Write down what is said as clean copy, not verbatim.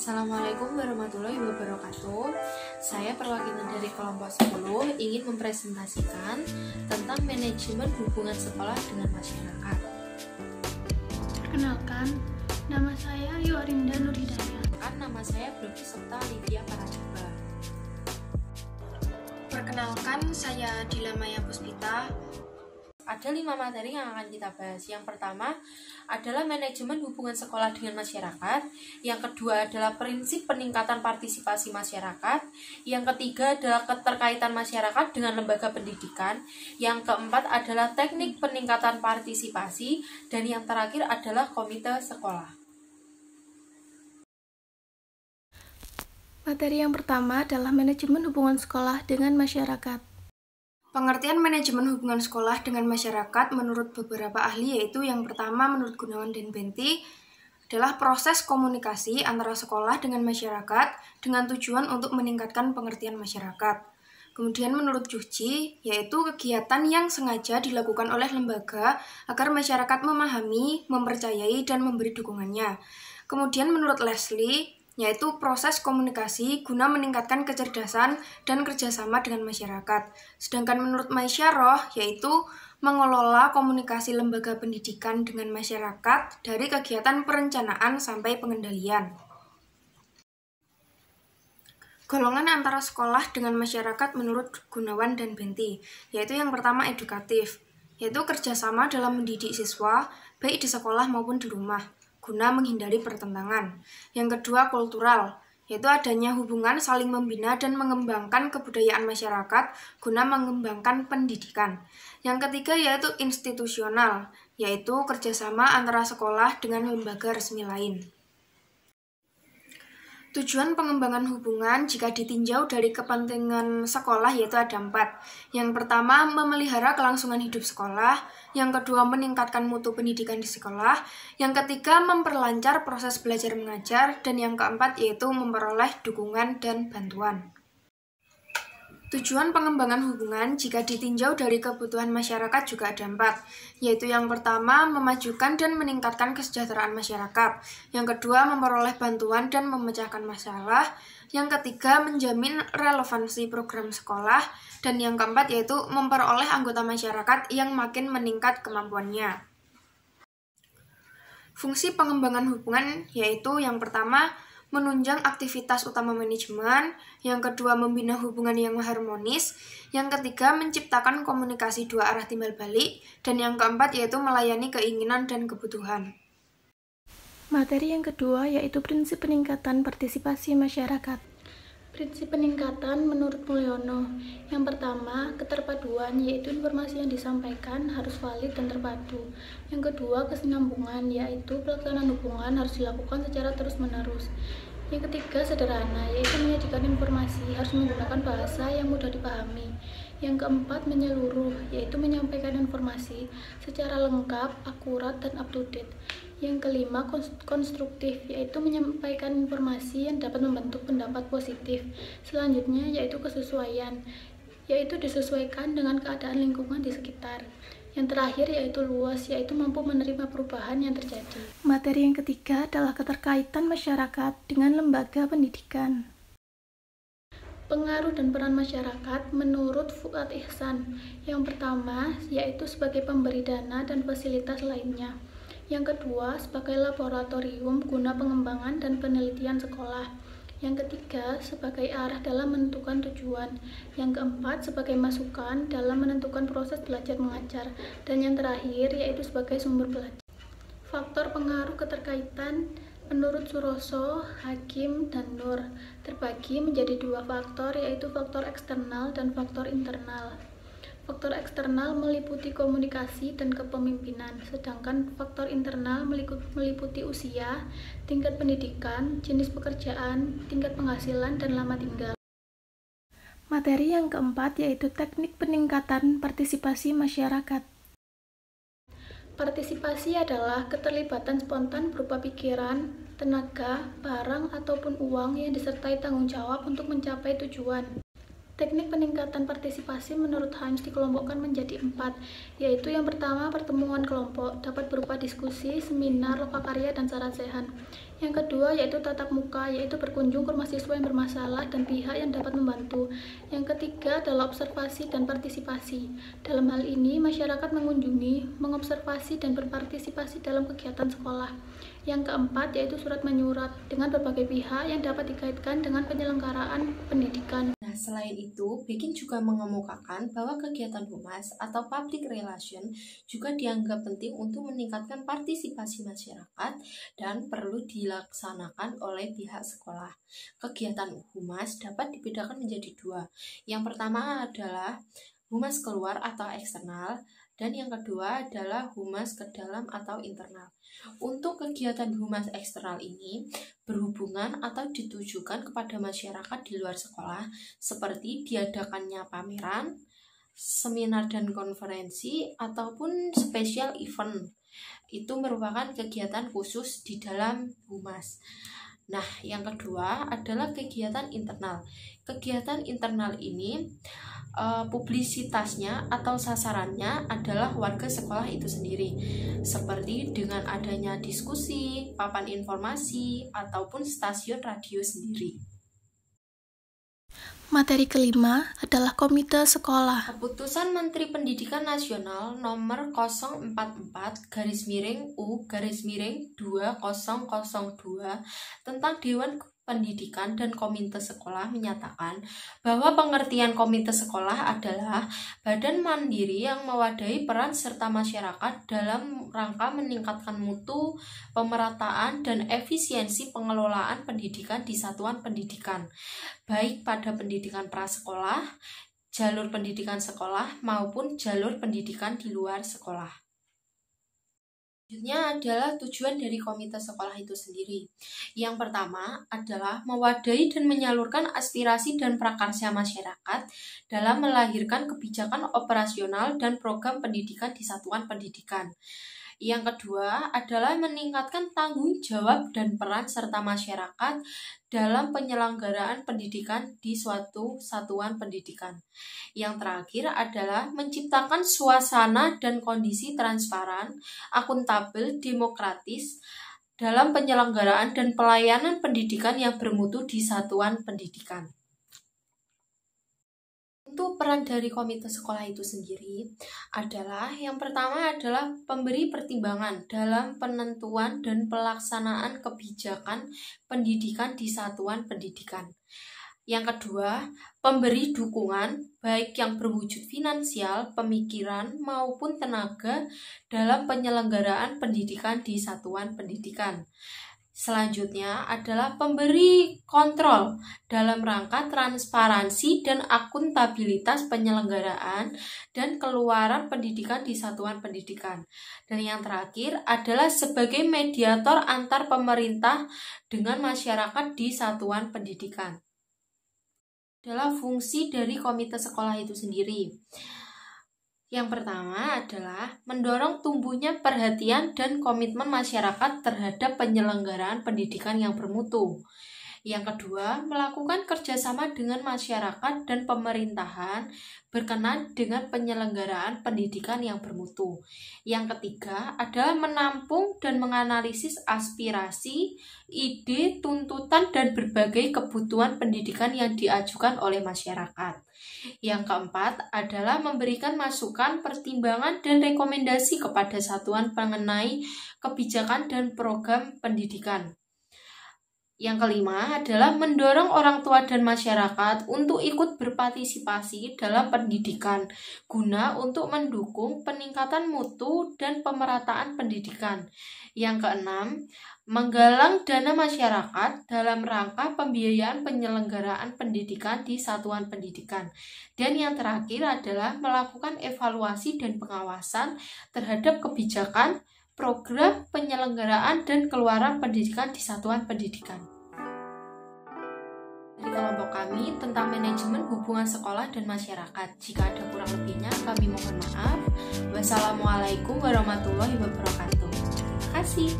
Assalamualaikum warahmatullahi wabarakatuh. Saya perwakilan dari kelompok 10 ingin mempresentasikan tentang manajemen hubungan sekolah dengan masyarakat. Perkenalkan, nama saya Ayu Arinda Nurhidayah. Nama saya Bloki serta Livia Parajuba. Perkenalkan, saya Dila Maya Puspita. Ada 5 materi yang akan kita bahas. Yang pertama adalah manajemen hubungan sekolah dengan masyarakat. Yang kedua adalah prinsip peningkatan partisipasi masyarakat. Yang ketiga adalah keterkaitan masyarakat dengan lembaga pendidikan. Yang keempat adalah teknik peningkatan partisipasi. Dan yang terakhir adalah komite sekolah. Materi yang pertama adalah manajemen hubungan sekolah dengan masyarakat. Pengertian manajemen hubungan sekolah dengan masyarakat menurut beberapa ahli yaitu yang pertama menurut Gunawan dan Benti adalah proses komunikasi antara sekolah dengan masyarakat dengan tujuan untuk meningkatkan pengertian masyarakat. Kemudian menurut Juhji yaitu kegiatan yang sengaja dilakukan oleh lembaga agar masyarakat memahami, mempercayai, dan memberi dukungannya. Kemudian menurut Leslie yaitu proses komunikasi guna meningkatkan kecerdasan dan kerjasama dengan masyarakat. Sedangkan menurut Maisyarah, yaitu mengelola komunikasi lembaga pendidikan dengan masyarakat dari kegiatan perencanaan sampai pengendalian. Golongan antara sekolah dengan masyarakat menurut Gunawan dan Benti, yaitu yang pertama edukatif, yaitu kerjasama dalam mendidik siswa, baik di sekolah maupun di rumah, guna menghindari pertentangan. Yang kedua kultural, yaitu adanya hubungan saling membina dan mengembangkan kebudayaan masyarakat guna mengembangkan pendidikan. Yang ketiga yaitu institusional, yaitu kerjasama antara sekolah dengan lembaga resmi lain. Tujuan pengembangan hubungan jika ditinjau dari kepentingan sekolah yaitu ada 4. Yang pertama, memelihara kelangsungan hidup sekolah. Yang kedua, meningkatkan mutu pendidikan di sekolah. Yang ketiga, memperlancar proses belajar mengajar. Dan yang keempat, yaitu memperoleh dukungan dan bantuan. Tujuan pengembangan hubungan jika ditinjau dari kebutuhan masyarakat juga ada 4, yaitu yang pertama, memajukan dan meningkatkan kesejahteraan masyarakat. Yang kedua, memperoleh bantuan dan memecahkan masalah. Yang ketiga, menjamin relevansi program sekolah. Dan yang keempat, yaitu memperoleh anggota masyarakat yang makin meningkat kemampuannya. Fungsi pengembangan hubungan yaitu yang pertama, menunjang aktivitas utama manajemen, yang kedua membina hubungan yang harmonis, yang ketiga menciptakan komunikasi dua arah timbal balik, dan yang keempat yaitu melayani keinginan dan kebutuhan. Materi yang kedua yaitu prinsip peningkatan partisipasi masyarakat. Prinsip peningkatan menurut Mulyono, yang pertama, keterpaduan, yaitu informasi yang disampaikan harus valid dan terpadu. Yang kedua, kesinambungan, yaitu pelaksanaan hubungan harus dilakukan secara terus-menerus. Yang ketiga, sederhana, yaitu menyajikan informasi harus menggunakan bahasa yang mudah dipahami. Yang keempat, menyeluruh, yaitu menyampaikan informasi secara lengkap, akurat, dan up-to-date. Yang kelima, konstruktif, yaitu menyampaikan informasi yang dapat membentuk pendapat positif. Selanjutnya, yaitu kesesuaian, yaitu disesuaikan dengan keadaan lingkungan di sekitar. Yang terakhir, yaitu luas, yaitu mampu menerima perubahan yang terjadi. Materi yang ketiga adalah keterkaitan masyarakat dengan lembaga pendidikan. Pengaruh dan peran masyarakat menurut Fuad Ihsan. Yang pertama, yaitu sebagai pemberi dana dan fasilitas lainnya. Yang kedua, sebagai laboratorium guna pengembangan dan penelitian sekolah. Yang ketiga, sebagai arah dalam menentukan tujuan. Yang keempat, sebagai masukan dalam menentukan proses belajar mengajar. Dan yang terakhir, yaitu sebagai sumber belajar. Faktor pengaruh keterkaitan menurut Suroso, Hakim, dan Nur terbagi menjadi 2 faktor, yaitu faktor eksternal dan faktor internal. Faktor eksternal meliputi komunikasi dan kepemimpinan, sedangkan faktor internal meliputi usia, tingkat pendidikan, jenis pekerjaan, tingkat penghasilan, dan lama tinggal. Materi yang keempat yaitu teknik peningkatan partisipasi masyarakat. Partisipasi adalah keterlibatan spontan berupa pikiran, tenaga, barang, ataupun uang yang disertai tanggung jawab untuk mencapai tujuan. Teknik peningkatan partisipasi menurut Himes dikelompokkan menjadi 4, yaitu yang pertama pertemuan kelompok dapat berupa diskusi, seminar, lokakarya, dan sarasehan. Yang kedua yaitu tatap muka, yaitu berkunjung ke rumah siswa yang bermasalah dan pihak yang dapat membantu. Yang ketiga adalah observasi dan partisipasi. Dalam hal ini, masyarakat mengunjungi, mengobservasi, dan berpartisipasi dalam kegiatan sekolah. Yang keempat yaitu surat menyurat dengan berbagai pihak yang dapat dikaitkan dengan penyelenggaraan pendidikan. Nah, selain itu, Bekin juga mengemukakan bahwa kegiatan humas atau public relation juga dianggap penting untuk meningkatkan partisipasi masyarakat dan perlu dilaksanakan oleh pihak sekolah. Kegiatan humas dapat dibedakan menjadi dua. Yang pertama adalah humas keluar atau eksternal, dan yang kedua adalah humas ke dalam atau internal. Untuk kegiatan humas eksternal ini berhubungan atau ditujukan kepada masyarakat di luar sekolah, seperti diadakannya pameran, seminar dan konferensi, ataupun special event. Itu merupakan kegiatan khusus di dalam humas. Nah, yang kedua adalah kegiatan internal. Kegiatan internal ini publisitasnya atau sasarannya adalah warga sekolah itu sendiri, seperti dengan adanya diskusi, papan informasi, ataupun stasiun radio sendiri. Materi kelima adalah komite sekolah. Keputusan Menteri Pendidikan Nasional nomor 044-U/2002 tentang Dewan Pendidikan dan Komite Sekolah menyatakan bahwa pengertian komite sekolah adalah badan mandiri yang mewadahi peran serta masyarakat dalam rangka meningkatkan mutu, pemerataan, dan efisiensi pengelolaan pendidikan di satuan pendidikan, baik pada pendidikan prasekolah, jalur pendidikan sekolah, maupun jalur pendidikan di luar sekolah. Selanjutnya adalah tujuan dari komite sekolah itu sendiri. Yang pertama adalah mewadahi dan menyalurkan aspirasi dan prakarsa masyarakat dalam melahirkan kebijakan operasional dan program pendidikan di satuan pendidikan. Yang kedua adalah meningkatkan tanggung jawab dan peran serta masyarakat dalam penyelenggaraan pendidikan di suatu satuan pendidikan. Yang terakhir adalah menciptakan suasana dan kondisi transparan, akuntabel, demokratis dalam penyelenggaraan dan pelayanan pendidikan yang bermutu di satuan pendidikan. Untuk peran dari komite sekolah itu sendiri adalah yang pertama adalah pemberi pertimbangan dalam penentuan dan pelaksanaan kebijakan pendidikan di satuan pendidikan. Yang kedua, pemberi dukungan baik yang berwujud finansial, pemikiran, maupun tenaga dalam penyelenggaraan pendidikan di satuan pendidikan. Selanjutnya adalah pemberi kontrol dalam rangka transparansi dan akuntabilitas penyelenggaraan dan keluaran pendidikan di satuan pendidikan. Dan yang terakhir adalah sebagai mediator antar pemerintah dengan masyarakat di satuan pendidikan. Adalah fungsi dari komite sekolah itu sendiri. Yang pertama adalah mendorong tumbuhnya perhatian dan komitmen masyarakat terhadap penyelenggaraan pendidikan yang bermutu. Yang kedua, melakukan kerjasama dengan masyarakat dan pemerintahan berkenaan dengan penyelenggaraan pendidikan yang bermutu. Yang ketiga adalah menampung dan menganalisis aspirasi, ide, tuntutan, dan berbagai kebutuhan pendidikan yang diajukan oleh masyarakat. Yang keempat adalah memberikan masukan, pertimbangan, dan rekomendasi kepada satuan mengenai kebijakan dan program pendidikan. Yang kelima adalah mendorong orang tua dan masyarakat untuk ikut berpartisipasi dalam pendidikan guna untuk mendukung peningkatan mutu dan pemerataan pendidikan. Yang keenam, menggalang dana masyarakat dalam rangka pembiayaan penyelenggaraan pendidikan di satuan pendidikan. Dan yang terakhir adalah melakukan evaluasi dan pengawasan terhadap kebijakan, program, penyelenggaraan, dan keluaran pendidikan di satuan pendidikan. Dari kelompok kami tentang manajemen hubungan sekolah dan masyarakat. Jika ada kurang lebihnya, kami mohon maaf. Wassalamualaikum warahmatullahi wabarakatuh. Terima kasih.